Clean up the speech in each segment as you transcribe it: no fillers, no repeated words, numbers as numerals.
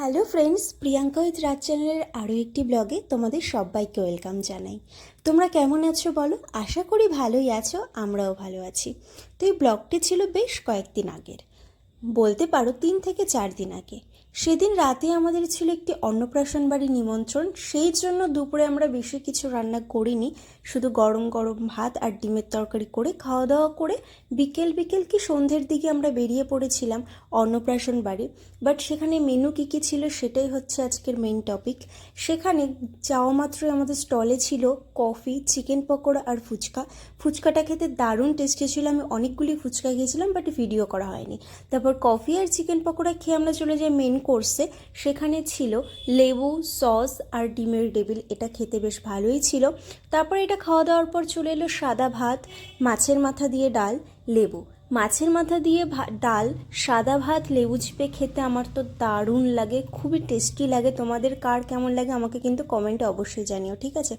Hello friends, Priyanka with রাজ চ্যানেলের আরও একটি ব্লগে তোমাদের সবাইকে ওয়েলকাম জানাই। তোমরা কেমন আছো বলো? আশা করি ভালোই আছো, আমরাও ভালো আছি। তো এই ব্লগটি ছিল বেশ কয়েকদিন আগের, বলতে পারো 3 থেকে 4 দিন আগে। সেদিন রাতে আমাদের ছিল একটি অন্নপ্রাশন বাড়ির নিমন্ত্রণ, সেই জন্য দুপুরে আমরা বেশি কিছু রান্না করিনি, শুধু গরম গরম ভাত আর ডিমের তরকারি করে খাওয়া দাওয়া করে বিকেল বিকেল কি সন্ধ্যের দিকে আমরা বেরিয়ে পড়েছিলাম অন্নপ্রাশন বাড়ি। বাট সেখানে মেনু কী কী ছিল সেটাই হচ্ছে আজকের মেইন টপিক। সেখানে যাওয়া মাত্রই আমাদের স্টলে ছিল কফি, চিকেন পকোড়া আর ফুচকা। ফুচকাটা খেতে দারুণ টেস্টি ছিল, আমি অনেকগুলি ফুচকা খেয়েছিলাম বাট ভিডিও করা হয়নি। তারপর কফি আর চিকেন পকোড়া খেয়ে আমরা চলে যাই মেন কোর্সে। সেখানে ছিল লেবু, সস আর ডিমের ডেভিল, এটা খেতে বেশ ভালোই ছিল। তারপর এটা খাওয়া দাওয়ার পর চলে এলো সাদা ভাত, মাছের মাথা দিয়ে ডাল, লেবু। মাছের মাথা দিয়ে ডাল, সাদা ভাত, লেবু চিপে খেতে আমার তো দারুণ লাগে, খুবই টেস্টি লাগে। তোমাদের কার কেমন লাগে আমাকে কিন্তু কমেন্টে অবশ্যই জানিও, ঠিক আছে?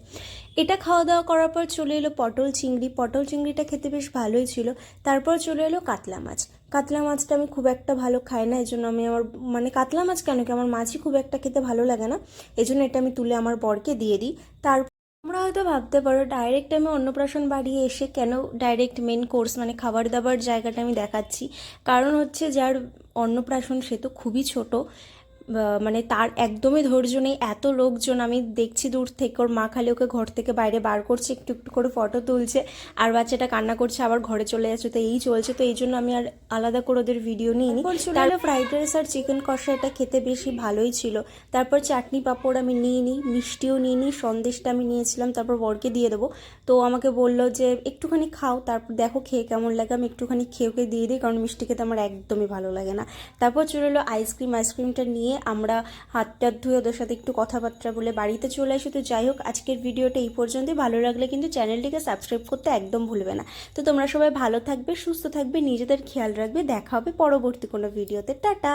এটা খাওয়া দাওয়া করার পর চলে এলো পটল চিংড়ি। পটল চিংড়িটা খেতে বেশ ভালোই ছিল। তারপর চলে এলো কাতলা মাছ। কাতলা মাছটা আমি খুব একটা ভালো খাই না, এই জন্য আমি কাতলা মাছ কেন কি, আমার মাছই খুব একটা খেতে ভালো লাগে না, এই জন্য এটা আমি তুলে আমার বরকে দিয়ে দিই। তোমরা হয়তো ভাবতে পারো ডাইরেক্ট আমি অন্নপ্রাশন বাড়ি এসে কেন ডাইরেক্ট মেন কোর্স খাবার দাবার জায়গাটা আমি দেখাচ্ছি। কারণ হচ্ছে যার অন্নপ্রাশন সে তো খুবই ছোট, তার একদমই ধৈর্য নেই। এত লোকজন আমি দেখছি দূর থেকে, ওর মা খালি ওকে ঘর থেকে বাইরে বার করছে, একটু একটু করে ফটো তুলছে, আর বাচ্চাটা কান্না করছে, আবার ঘরে চলে যাচ্ছে। তো এই চলছে, তো এই জন্য আমি আর আলাদা করে ওদের ভিডিও নিইনি। তারপর ফ্রাইড রাইস আর চিকেন কষা, এটা খেতে বেশি ভালোই ছিল। তারপর চাটনি পাঁপড় আমি নিয়ে নিই, মিষ্টিও নিয়ে নিই, সন্দেশটা আমি নিয়েছিলাম, তারপর বরকে দিয়ে দেবো। তো আমাকে বললো যে একটুখানি খাও, তারপর দেখো খেয়ে কেমন লাগে। আমি একটুখানি খেয়ে ওকে দিয়ে দিই, কারণ মিষ্টি খেতে আমার একদমই ভালো লাগে না। তারপর চলে এলো আইসক্রিমটা নিয়ে আমরা হাত টাত ধুয়ে ওদের সাথে একটু কথাবার্তা বলে বাড়িতে চলে আসি। তো যাই হোক, আজকের ভিডিওটা এই পর্যন্তই। ভালো লাগলে কিন্তু চ্যানেলটিকে সাবস্ক্রাইব করতে একদম ভুলবে না। তো তোমরা সবাই ভালো থাকবে, সুস্থ থাকবে, নিজেদের খেয়াল রাখবে। দেখা হবে পরবর্তী কোনো ভিডিওতে। টাটা।